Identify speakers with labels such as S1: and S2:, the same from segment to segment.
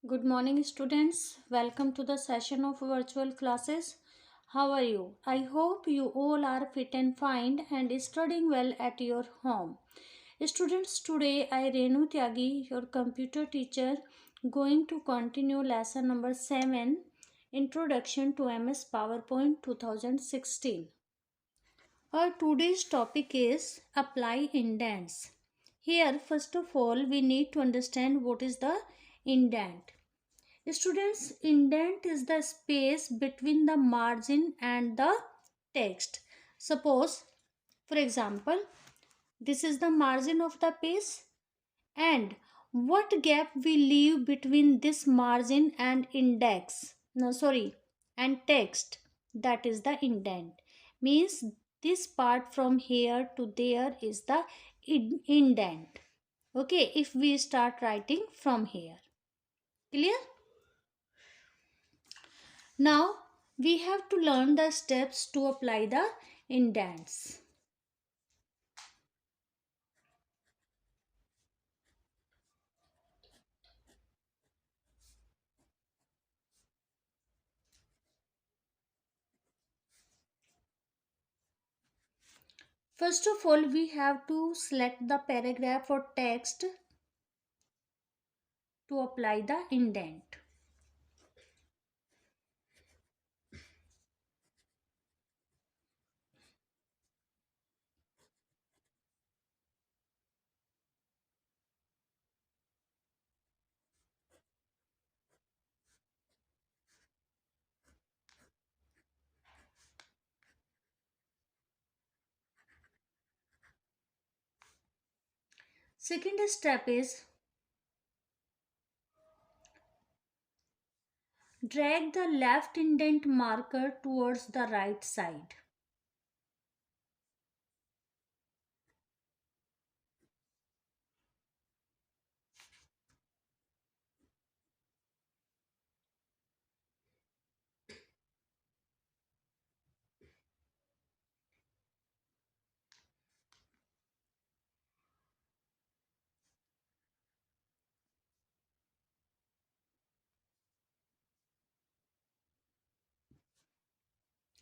S1: Good morning, students. Welcome to the session of virtual classes. How are you? I hope you all are fit and fine and studying well at your home. Students, today I, Renu Tyagi, your computer teacher, going to continue lesson number 7, Introduction to MS PowerPoint 2016. Our today's topic is apply indents. Here, first of all, we need to understand what is the indent. Students, indent is the space between the margin and the text. Suppose, for example, this is the margin of the page, and what gap we leave between this margin and and text, that is the indent. Means this part from here to there is the indent. Okay, if we start writing from here. Clear? Now we have to learn the steps to apply the indents. First of all, we have to select the paragraph or text to apply the indent. Second step is drag the left indent marker towards the right side.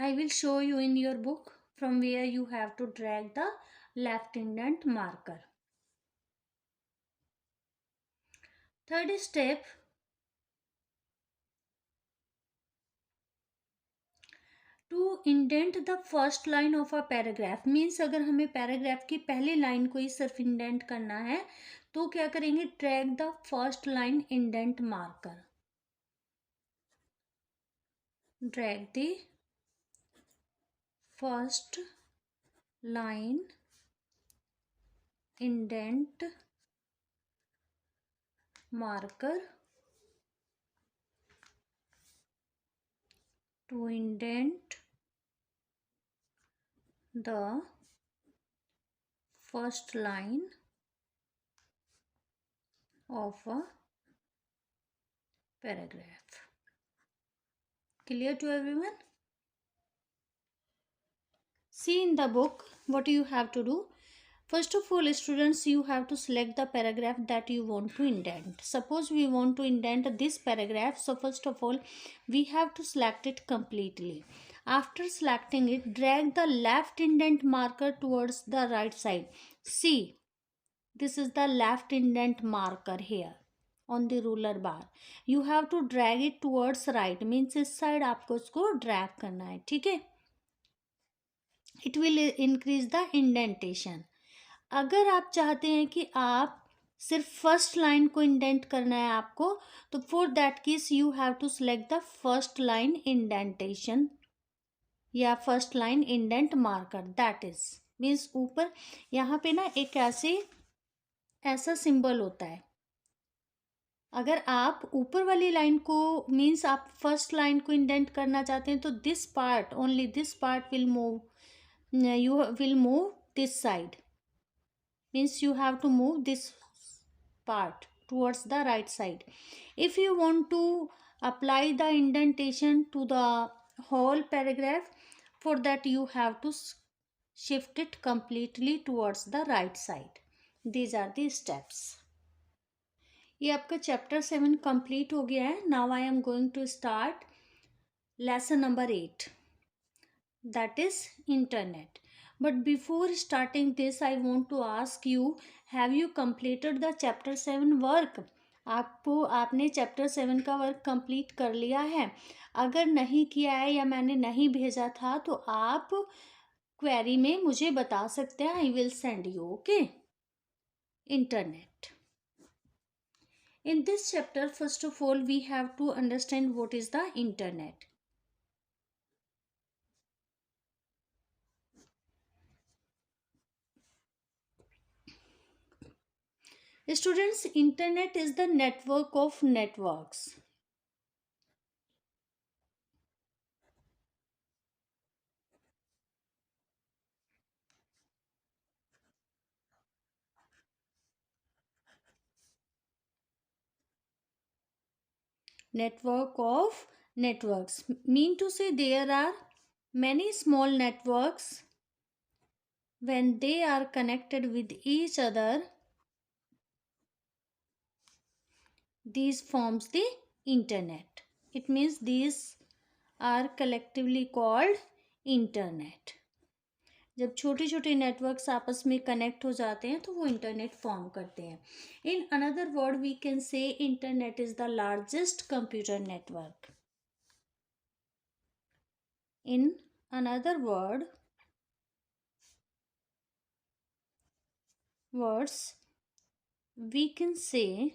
S1: I will show you in your book from where you have to drag the left indent marker. Third step, to indent the first line of a paragraph means अगर हमें paragraph की पहली line को ही सिर्फ indent करना है तो क्या करेंगे, track the first line indent marker. Drag the first line indent marker to indent the first line of a paragraph. Clear to everyone? See in the book what you have to do. First of all, students, you have to select the paragraph that you want to indent. Suppose we want to indent this paragraph. So first of all, we have to select it completely. After selecting it, drag the left indent marker towards the right side. See, this is the left indent marker here on the ruler bar. You have to drag it towards right. Means इस side आपको इसको drag करना है. ठीक है? It will increase the indentation. अगर आप चाहते हैं कि आप सिर्फ फर्स्ट लाइन को इंडेंट करना है आपको, तो for that case you have to select the first line indentation या first line indent marker. That is means ऊपर यहाँ पे ना एक ऐसा सिंबल होता है. अगर आप ऊपर वाली लाइन को मीन्स आप फर्स्ट लाइन को इंडेंट करना चाहते हैं तो this part, only this part will move, you will move this side. Means you have to move this part towards the right side. If you want to apply the indentation to the whole paragraph, for that you have to shift it completely towards the right side. These are the steps. ये आपका chapter 7 complete हो गया है. Now I am going to start lesson number 8, that is internet. But before starting this, I want to ask you, have you completed the chapter 7 work? आपने chapter 7 का work complete कर लिया है? अगर नहीं किया है या मैंने नहीं भेजा था तो आप क्वेरी में मुझे बता सकते हैं. I will send you. Okay. Internet. In this chapter, first of all, we have to understand what is the internet. Students, internet is the network of networks. Network of networks. Mean to say there are many small networks. When they are connected with each other, these forms the internet. It means these are collectively called internet. जब छोटे छोटे networks आपस में connect हो जाते हैं तो वो इंटरनेट फॉर्म करते हैं. In another word we can say internet is the largest computer network. In another words we can say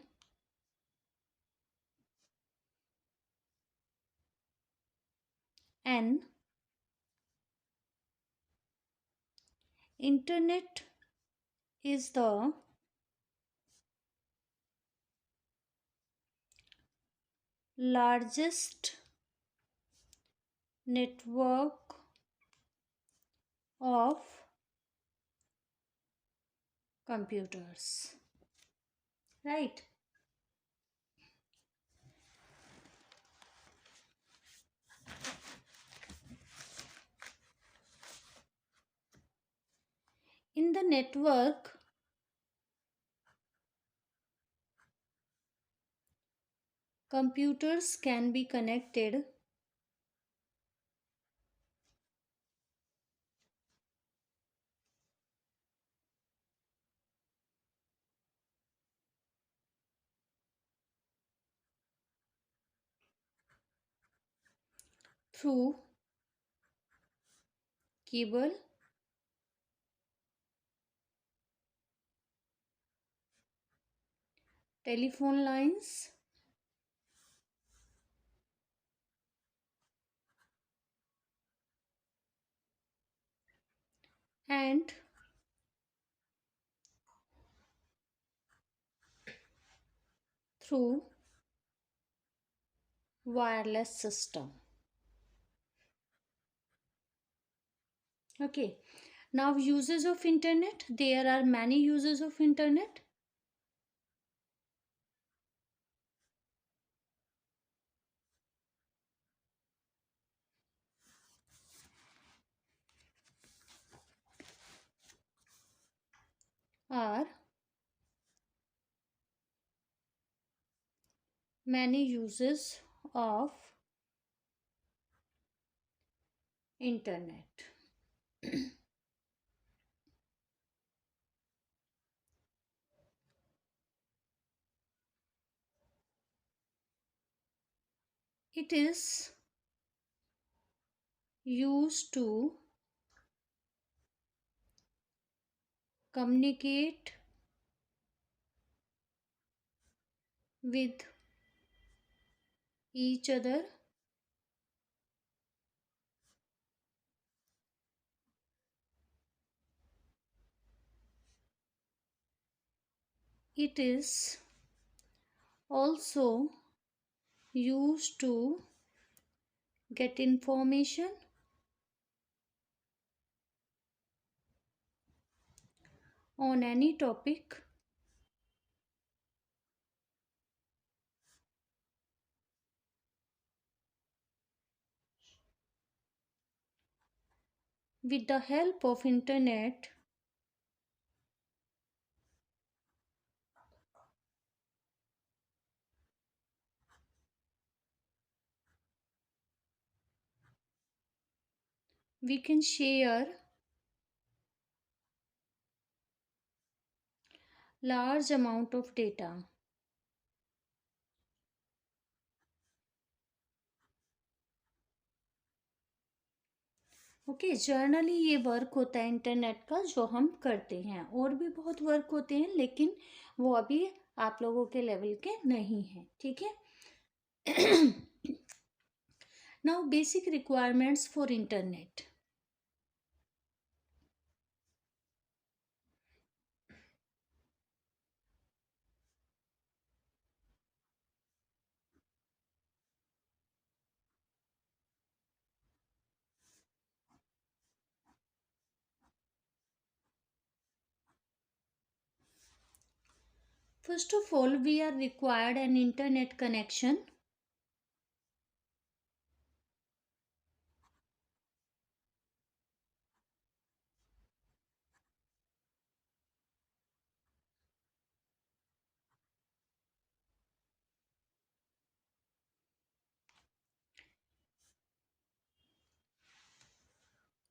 S1: an internet is the largest network of computers, right? In the network, computers can be connected through cable, telephone lines, and through wireless system. Okay. Now uses of internet. There are many uses of internet. Are many uses of internet. It is used to communicate with each other. It is also used to get information on any topic with the help of internet. We can share large amount of data. Okay, generally ये work होता है internet का जो हम करते हैं। और भी बहुत वर्क होते हैं लेकिन वो अभी आप लोगों के लेवल के नहीं हैं, ठीक है। Now basic requirements for internet. First of all, we are required an internet connection.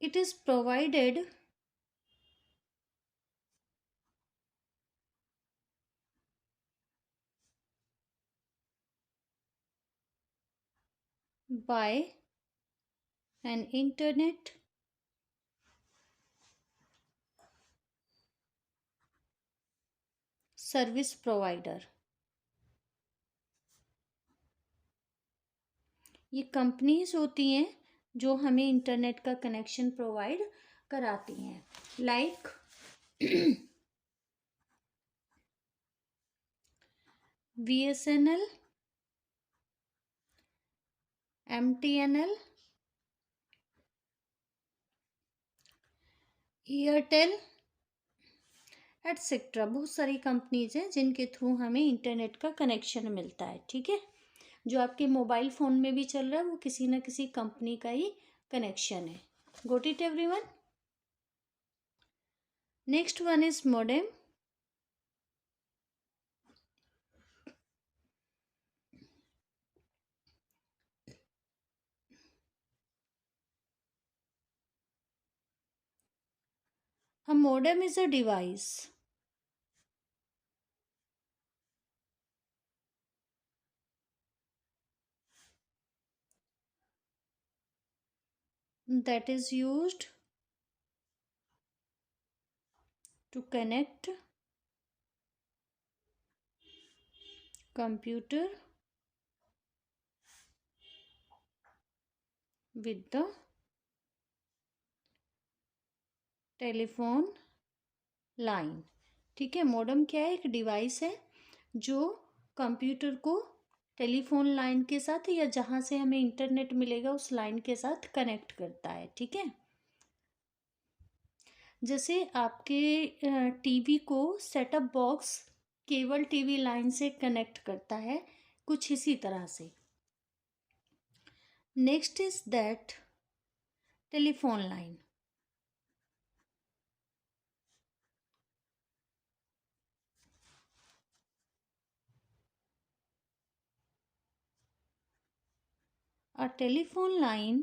S1: It is provided by an internet service provider. ये कंपनीज होती हैं जो हमें इंटरनेट का कनेक्शन प्रोवाइड कराती हैं, like BSNL, MTNL, Airtel etcetera. बहुत सारी कंपनीज हैं जिनके थ्रू हमें इंटरनेट का कनेक्शन मिलता है, ठीक है। जो आपके मोबाइल फ़ोन में भी चल रहा है वो किसी ना किसी कंपनी का ही कनेक्शन है। Got it everyone. Next one is modem. A modem is a device that is used to connect computer with the telephone line. ठीक है, मॉडेम क्या है? एक डिवाइस है जो कंप्यूटर को टेलीफोन लाइन के साथ या जहाँ से हमें इंटरनेट मिलेगा उस लाइन के साथ कनेक्ट करता है, ठीक है। जैसे आपके टीवी को setup box cable TV line से कनेक्ट करता है, कुछ इसी तरह से। Next is that telephone line. A telephone line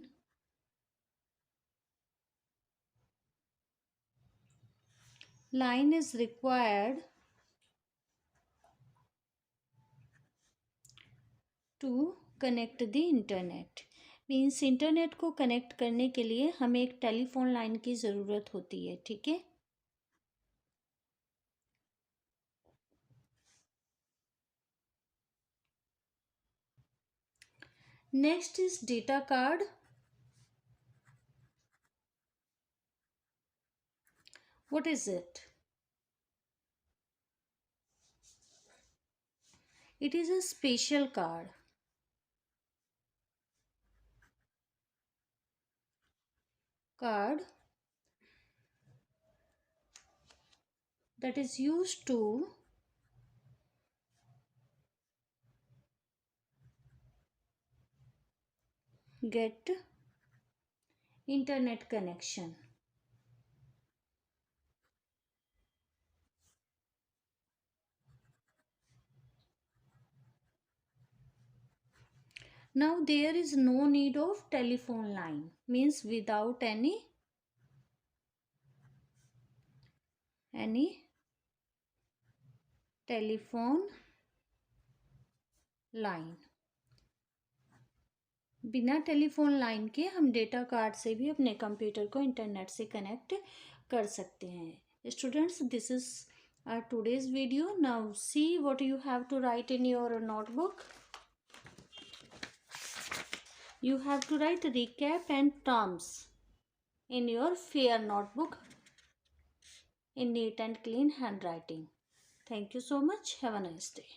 S1: is required to connect the internet। Means internet को कनेक्ट करने के लिए हमें एक टेलीफोन लाइन की ज़रूरत होती है, ठीक है। Next is data card. What is it? It is a special card that is used to get internet connection। Now there is no need of telephone line, means without any telephone line. बिना telephone line के हम data card से भी अपने computer को internet से connect कर सकते हैं. Students, this is our today's video. Now see what you have to write in your notebook. You have to write recap and terms in your fair notebook in neat and clean handwriting. Thank you so much. Have a nice day.